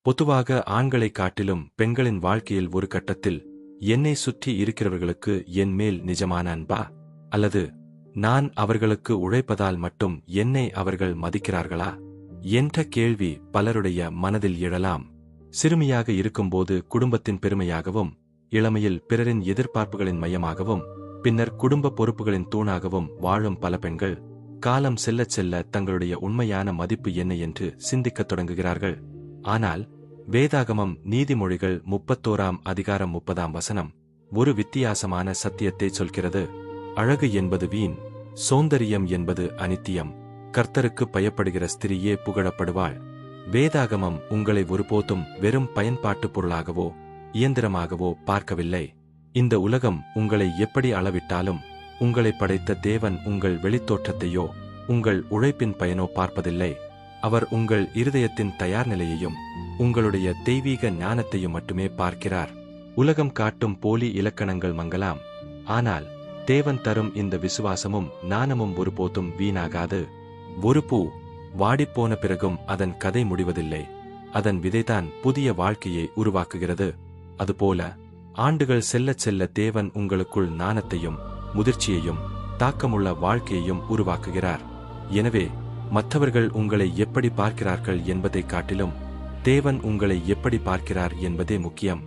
பொதுவாக ஆண்களைக் காட்டிலும் பெண்களின் வாழ்க்கையில் ஒரு கட்டத்தில் என்னை சுற்றி இருக்கிறவர்களுக்கு என் மேல் நிஜமான அன்பா, அல்லது நான் அவர்களுக்கு உழைப்பதால் மட்டும் என்னை அவர்கள் மதிக்கிறார்களா என்ற கேள்வி பலருடைய மனதில் எழலாம். சிறுமியாக இருக்கும்போது குடும்பத்தின் பெருமையாகவும், இளமையில் பிறரின் எதிர்பார்ப்புகளின் மையமாகவும், பின்னர் குடும்ப பொறுப்புகளின் தூணாகவும் வாழும் பல பெண்கள் காலம் செல்லச் செல்ல தங்களுடைய உண்மையான மதிப்பு என்ன என்று சிந்திக்கத் தொடங்குகிறார்கள். ஆனால் வேதாகமம் நீதிமொழிகள் 31ஆம் அதிகாரம் 30ஆம் வசனம் ஒரு வித்தியாசமான சத்தியத்தை சொல்கிறது. அழகு என்பது வீண், சௌந்தரியம் என்பது அனித்தியம், கர்த்தருக்கு பயப்படுகிற ஸ்திரீயே புகழப்படுவாள். வேதாகமம் உங்களை ஒருபோதும் வெறும் பயன்பாட்டு பொருளாகவோ இயந்திரமாகவோ பார்க்கவில்லை. இந்த உலகம் உங்களை எப்படி அளவிட்டாலும் உங்களை படைத்த தேவன் உங்கள் வெளித்தோற்றத்தையோ உங்கள் உழைப்பின் பயனோ பார்ப்பதில்லை. அவர் உங்கள் இருதயத்தின் தயார் நிலையையும் உங்களுடைய தெய்வீக ஞானத்தையும் மட்டுமே பார்க்கிறார். உலகம் காட்டும் போலி இலக்கணங்கள் மங்கலாம், ஆனால் தேவன் தரும் இந்த விசுவாசமும் ஞானமும் ஒருபோதும் வீணாகாது. ஒரு பூ வாடிப்போன பிறகும் அதன் கதை முடிவதில்லை, அதன் விதைதான் புதிய வாழ்க்கையை உருவாக்குகிறது. அதுபோல ஆண்டுகள் செல்லச் செல்ல தேவன் உங்களுக்குள் ஞானத்தையும் முதிர்ச்சியையும் தாக்கமுள்ள வாழ்க்கையையும் உருவாக்குகிறார். எனவே மற்றவர்கள் உங்களை எப்படி பார்க்கிறார்கள் என்பதைக் காட்டிலும் தேவன் உங்களை எப்படி பார்க்கிறார் என்பதே முக்கியம்.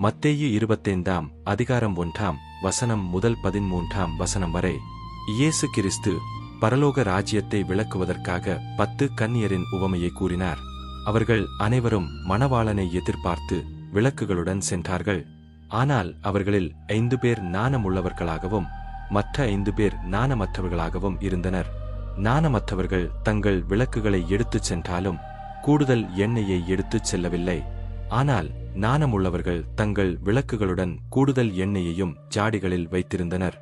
மத்தேயு 25ஆம் அதிகாரம் 1ஆம் வசனம் முதல் 13ஆம் வசனம் வரை இயேசு கிறிஸ்து பரலோக ராஜ்யத்தை விளக்குவதற்காக 10 கன்னியரின் உவமையை கூறினார். அவர்கள் அனைவரும் மணவாளனை எதிர்பார்த்து விளக்குகளுடன் சென்றார்கள். ஆனால் அவர்களில் 5 பேர் ஞானமுள்ளவர்களாகவும் மற்ற 5 பேர் ஞானமற்றவர்களாகவும் இருந்தனர். ஞானமற்றவர்கள் தங்கள் விளக்குகளை எடுத்துச் சென்றாலும் கூடுதல் எண்ணெயை எடுத்துச் செல்லவில்லை. ஆனால் ஞானமுள்ளவர்கள் தங்கள் விளக்குகளுடன் கூடுதல் எண்ணெயையும் ஜாடிகளில் வைத்திருந்தனர்.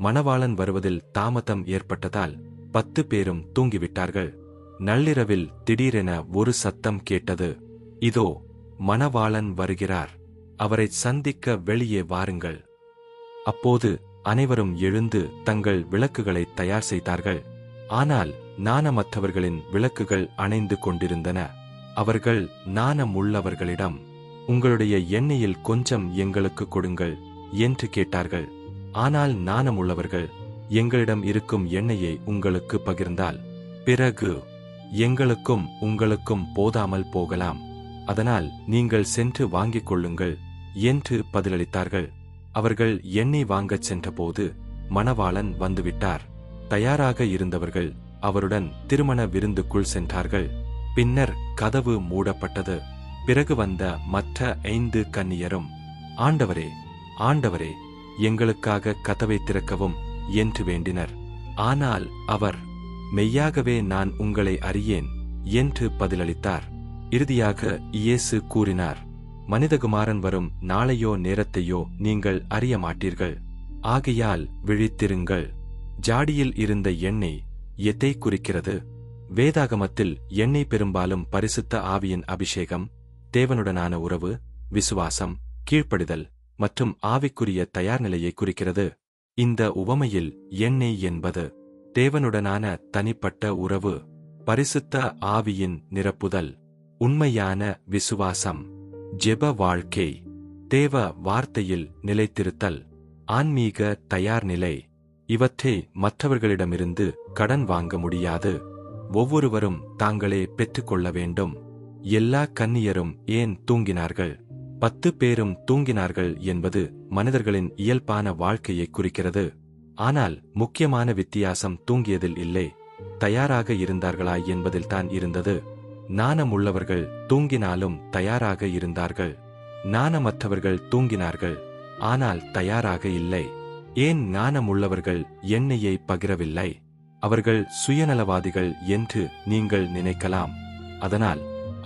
மணவாளன் வருவதில் தாமதம் ஏற்பட்டதால் 10 பேரும் தூங்கிவிட்டார்கள். நள்ளிரவில் திடீரென ஒரு சத்தம் கேட்டது, இதோ மணவாளன் வருகிறார், அவரைச் சந்திக்க வெளியே வாருங்கள். அப்போது அனைவரும் எழுந்து தங்கள் விளக்குகளை தயார் செய்தார்கள். ஆனால் ஞானமற்றவர்களின் விளக்குகள் அணைந்து கொண்டிருந்தன. அவர்கள் ஞானமுள்ளவர்களிடம், உங்களுடைய எண்ணெயில் கொஞ்சம் எங்களுக்கு கொடுங்கள் என்று கேட்டார்கள். ஆனால் ஞானமுள்ளவர்கள், எங்களிடம் இருக்கும் எண்ணெயை உங்களுக்கு பகிர்ந்தால் பிறகு எங்களுக்கும் உங்களுக்கும் போதாமல் போகலாம், அதனால் நீங்கள் சென்று வாங்கிக் கொள்ளுங்கள் என்று பதிலளித்தார்கள். அவர்கள் எண்ணெய் வாங்கச் சென்றபோது மணவாளன் வந்துவிட்டார். தயாராக இருந்தவர்கள் அவருடன் திருமண விருந்துக்குள் சென்றார்கள். பின்னர் கதவு மூடப்பட்டது. பிறகு வந்த மற்ற 5 கன்னியரும், ஆண்டவரே, ஆண்டவரே, எங்களுக்காக கதவை திறக்கவும் என்று வேண்டினர். ஆனால் அவர், மெய்யாகவே நான் உங்களை அறியேன் என்று பதிலளித்தார். இறுதியாக இயேசு கூறினார், மனிதகுமாரன் வரும் நாளையோ நேரத்தையோ நீங்கள் அறிய மாட்டீர்கள். ஆகையால் விழித்திருங்கள். ஜாடியில் இருந்த எண்ணெய் எதை குறிக்கிறது? வேதாகமத்தில் எண்ணெய் பெரும்பாலும் பரிசுத்த ஆவியின் அபிஷேகம், தேவனுடனான உறவு, விசுவாசம், கீழ்ப்படிதல் மற்றும் ஆவிக்குரிய தயார்நிலையை குறிக்கிறது. இந்த உவமையில் எண்ணெய் என்பது தேவனுடனான தனிப்பட்ட உறவு, பரிசுத்த ஆவியின் நிரப்புதல், உண்மையான விசுவாசம், ஜெப வாழ்க்கை, தேவ வார்த்தையில் நிலைத்திருத்தல், ஆன்மீக தயார்நிலை, இவற்றை மற்றவர்களிடமிருந்து கடன் வாங்க முடியாது. ஒவ்வொருவரும் தாங்களே பெற்றுக்கொள்ள வேண்டும். எல்லா கன்னியரும் ஏன் தூங்கினார்கள்? 10 பேரும் தூங்கினார்கள் என்பது மனிதர்களின் இயல்பான வாழ்க்கையை குறிக்கிறது. ஆனால் முக்கியமான வித்தியாசம் தூங்கியதில் இல்லை, தயாராக இருந்தார்களா என்பதில்தான் இருந்தது. ஞானமுள்ளவர்கள் தூங்கினாலும் தயாராக இருந்தார்கள். ஞானமற்றவர்கள் தூங்கினார்கள், ஆனால் தயாராக இல்லை. ஏன் ஞானமுள்ளவர்கள் எண்ணெயை பகிரவில்லை? அவர்கள் சுயநலவாதிகள் என்று நீங்கள் நினைக்கலாம். அதனால்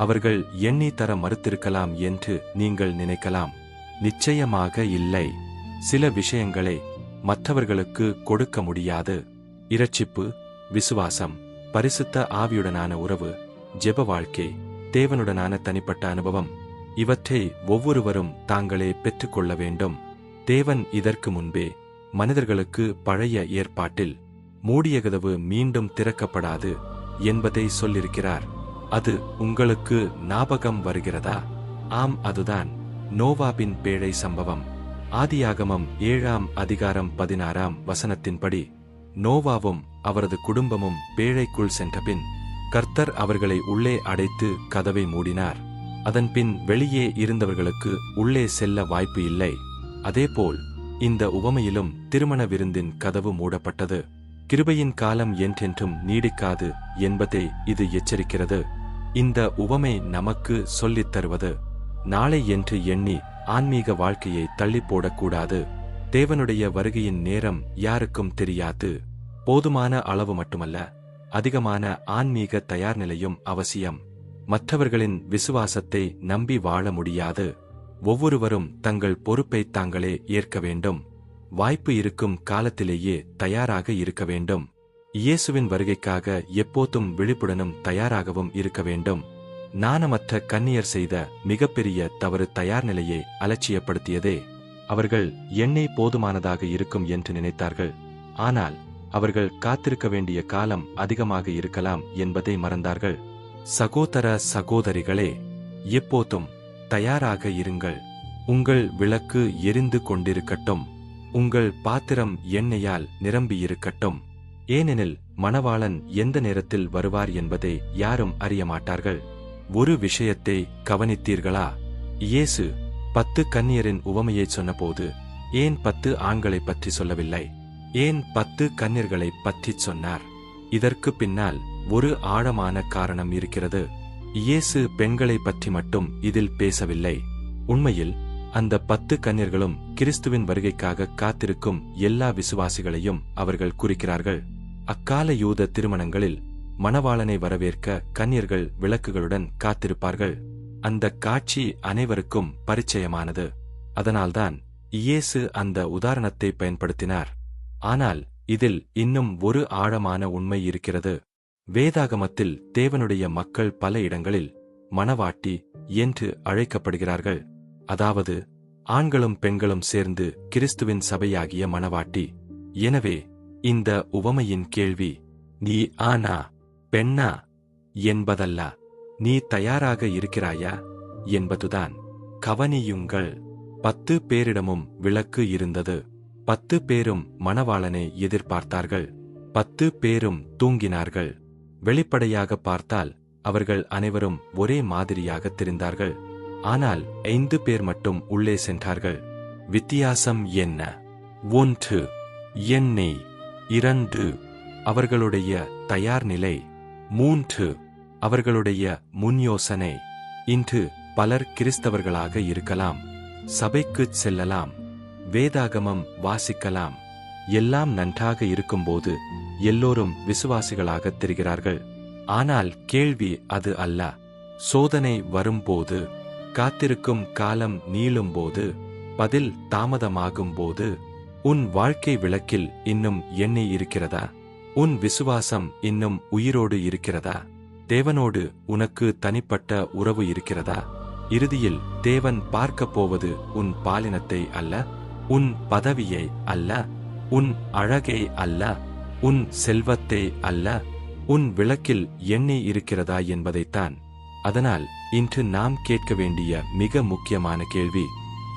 அவர்கள் எண்ணெய் தர மறுத்திருக்கலாம் என்று நீங்கள் நினைக்கலாம். நிச்சயமாக இல்லை. சில விஷயங்களை மற்றவர்களுக்கு கொடுக்க முடியாது. இரட்சிப்பு, விசுவாசம், பரிசுத்த ஆவியுடனான உறவு, ஜெப வாழ்க்கை, தேவனுடனான தனிப்பட்ட அனுபவம், இவற்றை ஒவ்வொருவரும் தாங்களே பெற்றுக்கொள்ள வேண்டும். தேவன் இதற்கு முன்பே மனிதர்களுக்கு பழைய ஏற்பாட்டில் மூடிய கதவு மீண்டும் திறக்கப்படாது என்பதை சொல்லிருக்கிறார். அது உங்களுக்கு ஞாபகம் வருகிறதா? ஆம், அதுதான் நோவாவின் பேழை சம்பவம். ஆதியாகமம் 7ஆம் அதிகாரம் 16ஆம் வசனத்தின்படி நோவாவும் அவரது குடும்பமும் பேழைக்குள் சென்றபின் கர்த்தர் அவர்களை உள்ளே அடைத்து கதவை மூடினார். அதன்பின் வெளியே இருந்தவர்களுக்கு உள்ளே செல்ல வாய்ப்பு இல்லை. அதேபோல் இந்த உவமையிலும் திருமண விருந்தின் கதவு மூடப்பட்டது. கிருபையின் காலம் என்றென்றும் நீடிக்காது என்பதை இது எச்சரிக்கிறது. இந்த உவமை நமக்கு சொல்லித் தருவது, நாளை என்று எண்ணி ஆன்மீக வாழ்க்கையை தள்ளிப் போடக்கூடாது. தேவனுடைய வருகையின் நேரம் யாருக்கும் தெரியாது. போதுமான அளவு மட்டுமல்ல, அதிகமான ஆன்மீக தயார்நிலையும் அவசியம். மற்றவர்களின் விசுவாசத்தை நம்பி வாழ முடியாது. ஒவ்வொருவரும் தங்கள் பொறுப்பை தாங்களே ஏற்க வேண்டும். வாய்ப்பு இருக்கும் காலத்திலேயே தயாராக இருக்க வேண்டும். இயேசுவின் வருகைக்காக எப்போதும் விழிப்புடனும் தயாராகவும் இருக்க வேண்டும். நாணமற்ற கன்னியர் செய்த மிகப்பெரிய தவறு தயார்நிலையை அலட்சியப்படுத்தியதே. அவர்கள் எண்ணெய் போதுமானதாக இருக்கும் என்று நினைத்தார்கள். ஆனால் அவர்கள் காத்திருக்க வேண்டிய காலம் அதிகமாக இருக்கலாம் என்பதை மறந்தார்கள். சகோதர சகோதரிகளே, எப்போதும் தயாராக இருங்கள். உங்கள் விளக்கு எரிந்து கொண்டிருக்கட்டும். உங்கள் பாத்திரம் எண்ணெயால் நிரம்பியிருக்கட்டும். ஏனெனில் மணவாளன் எந்த நேரத்தில் வருவார் என்பதை யாரும் அறிய மாட்டார்கள். ஒரு விஷயத்தை கவனித்தீர்களா? இயேசு 10 கன்னியரின் உவமையைச் சொன்னபோது ஏன் 10 ஆண்களைப் பற்றி சொல்லவில்லை? ஏன் 10 கன்னியர்களைப் பற்றிச் சொன்னார்? இதற்கு பின்னால் ஒரு ஆழமான காரணம் இருக்கிறது. இயேசு பெண்களை பற்றி மட்டும் இதில் பேசவில்லை. உண்மையில் அந்த 10 கன்னியர்களும் கிறிஸ்துவின் வருகைக்காக காத்திருக்கும் எல்லா விசுவாசிகளையும் அவர்கள் குறிக்கிறார்கள். அக்கால யூத திருமணங்களில் மணவாளனை வரவேற்க கன்னியர்கள் விளக்குகளுடன் காத்திருப்பார்கள். அந்த காட்சி அனைவருக்கும் பரிச்சயமானது. அதனால்தான் இயேசு அந்த உதாரணத்தை பயன்படுத்தினார். ஆனால் இதில் இன்னும் ஒரு ஆழமான உண்மை இருக்கிறது. வேதாகமத்தில் தேவனுடைய மக்கள் பல இடங்களில் மணவாட்டி என்று அழைக்கப்படுகிறார்கள். அதாவது ஆண்களும் பெண்களும் சேர்ந்து கிறிஸ்துவின் சபையாகிய மணவாட்டி. எனவே இந்த உவமையின் கேள்வி, நீ ஆனா பெண்ணா என்பதல்ல, நீ தயாராக இருக்கிறாயா என்பதுதான். கவனியுங்கள், 10 பேரிடமும் விளக்கு இருந்தது. 10 பேரும் மணவாளனை எதிர்பார்த்தார்கள். 10 பேரும் தூங்கினார்கள். வெளிப்படையாக பார்த்தால் அவர்கள் அனைவரும் ஒரே மாதிரியாக தெரிந்தார்கள். ஆனால் 5 பேர் மட்டும் உள்ளே சென்றார்கள். வித்தியாசம் என்ன? 1 எண்ணெய், 2 அவர்களுடைய தயார்நிலை, 3 அவர்களுடைய முன்யோசனை. இன்று பலர் கிறிஸ்தவர்களாக இருக்கலாம், சபைக்குச் செல்லலாம், வேதாகமம் வாசிக்கலாம். எல்லாம் நன்றாக இருக்கும்போது எல்லோரும் விசுவாசிகளாகத் தெரிகிறார்கள். ஆனால் கேள்வி அது அல்ல. சோதனை வரும்போது, காத்திருக்கும் காலம் நீளும்போது, பதில் தாமதமாகும்போது, உன் வாழ்க்கை விளக்கில் இன்னும் எண்ணெய் இருக்கிறதா? உன் விசுவாசம் இன்னும் உயிரோடு இருக்கிறதா? தேவனோடு உனக்கு தனிப்பட்ட உறவு இருக்கிறதா? இறுதியில் தேவன் பார்க்கப் போவது உன் பாலினத்தை அல்ல, உன் பதவியை அல்ல, உன் அழகை அல்ல, உன் செல்வத்தை அல்ல, உன் விளக்கில் எண்ணெய் இருக்கிறதா என்பதைத்தான். அதனால் இன்று நாம் கேட்க வேண்டிய மிக முக்கியமான கேள்வி,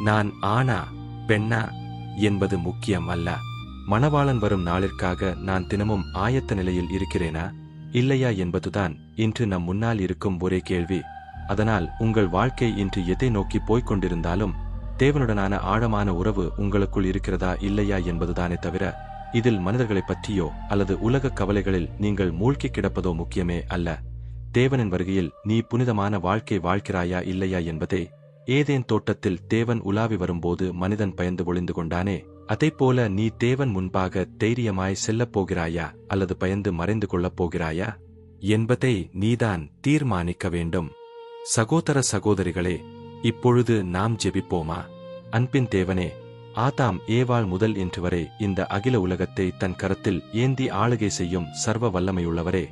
நான் ஆணா பெண்ணா என்பது முக்கியம் அல்ல. மணவாளன் வரும் நாளிற்காக நான் தினமும் ஆயத்த நிலையில் இருக்கிறேனா இல்லையா என்பதுதான் இன்று நம் முன்னால் இருக்கும் ஒரே கேள்வி. அதனால் உங்கள் வாழ்க்கை இன்று எதை நோக்கி போய்க் கொண்டிருந்தாலும் தேவனுடனான ஆழமான உறவு உங்களுக்குள் இருக்கிறதா இல்லையா என்பதுதானே தவிர, இதில் மனிதர்களைப் பற்றியோ அல்லது உலக கவலைகளில் நீங்கள் மூழ்கி கிடப்பதோ முக்கியமே அல்ல. தேவனின் வருகையில் நீ புனிதமான வாழ்க்கை வாழ்கிறாயா இல்லையா என்பதே. ஏதேன் தோட்டத்தில் தேவன் உலாவி வரும்போது மனிதன் பயந்து ஒளிந்து கொண்டானே, அதைப்போல நீ தேவன் முன்பாக தைரியமாய் செல்லப் போகிறாயா அல்லது பயந்து மறைந்து கொள்ளப் போகிறாயா என்பதை நீதான் தீர்மானிக்க வேண்டும். சகோதர சகோதரிகளே, இப்பொழுது நாம் ஜெபிப்போமா? அன்பின் தேவனே, ஆதாம் ஏவாள் முதல் இன்று வரை இந்த அகில உலகத்தை தன் கரத்தில் ஏந்தி ஆளுகை செய்யும் சர்வ வல்லமையுள்ளவரே,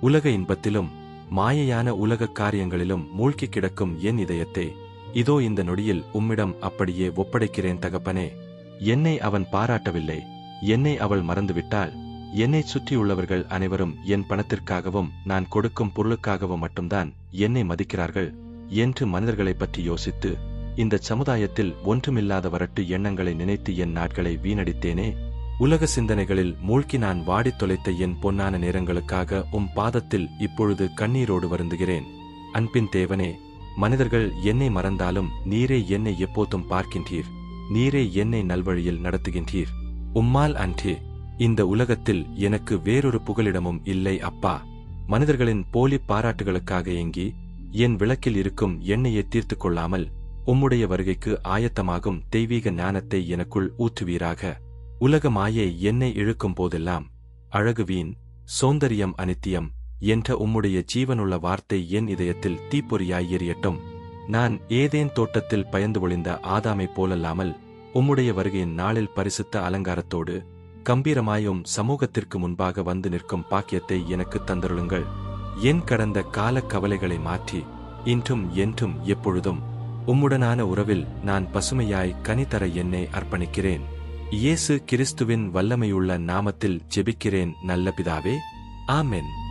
உலக இன்பத்திலும் மாயையான உலக காரியங்களிலும் மூழ்கி கிடக்கும் என் இதயத்தை இதோ இந்த நொடியில் உம்மிடம் அப்படியே ஒப்படைக்கிறேன் தகப்பனே. என்னை அவன் பாராட்டவில்லை, என்னை அவள் மறந்துவிட்டாள், என்னைச் சுற்றியுள்ளவர்கள் அனைவரும் என் பணத்திற்காகவும் நான் கொடுக்கும் பொருளுக்காகவும் மட்டும்தான் என்னை மதிக்கிறார்கள் என்று மனிதர்களைப் பற்றி யோசித்து இந்தச் சமுதாயத்தில் ஒன்றுமில்லாத வரட்டு எண்ணங்களை நினைத்து என் நாட்களை வீணடித்தேனே. உலக சிந்தனைகளில் மூழ்கி நான் வாடித் தொலைத்த என் பொன்னான நேரங்களுக்காக பாதத்தில் இப்பொழுது கண்ணீரோடு வருந்துகிறேன். அன்பின் தேவனே, மனிதர்கள் என்னை மறந்தாலும் நீரே என்னை எப்போதும் பார்க்கின்றீர். நீரே என்னை நல்வழியில் நடத்துகின்றீர். உம்மால் அன்றே இந்த உலகத்தில் எனக்கு வேறொரு புகலிடமும் இல்லை அப்பா. மனிதர்களின் போலி பாராட்டுகளுக்காக ஏங்கி என் விளக்கில் இருக்கும் எண்ணெயை தீர்த்து கொள்ளாமல் உம்முடைய வருகைக்கு ஆயத்தமாகும் தெய்வீக ஞானத்தை எனக்குள் ஊற்றுவீராக. உலக மாயை என்னை இழுக்கும் போதெல்லாம் அழகு வீண், சௌந்தரியம் அனித்தியம் என்ற உம்முடைய ஜீவனுள்ள வார்த்தை என் இதயத்தில் தீப்பொறியாய் எரியட்டும். நான் ஏதேன் தோட்டத்தில் பயந்து ஒளிந்த ஆதாமைப் போலல்லாமல் உம்முடைய வருகையின் நாளில் பரிசுத்த அலங்காரத்தோடு கம்பீரமாயும் சமூகத்திற்கு முன்பாக வந்து நிற்கும் பாக்கியத்தை எனக்கு தந்தருளுங்கள். என் கடந்த கால கவலைகளை மாற்றி இன்றும் என்றும் எப்பொழுதும் உம்முடனான உறவில் நான் பசுமையாய் கனி தர என்னை அர்ப்பணிக்கிறேன். இயேசு கிறிஸ்துவின் வல்லமையுள்ள நாமத்தில் ஜெபிக்கிறேன் நல்ல பிதாவே, ஆமென்.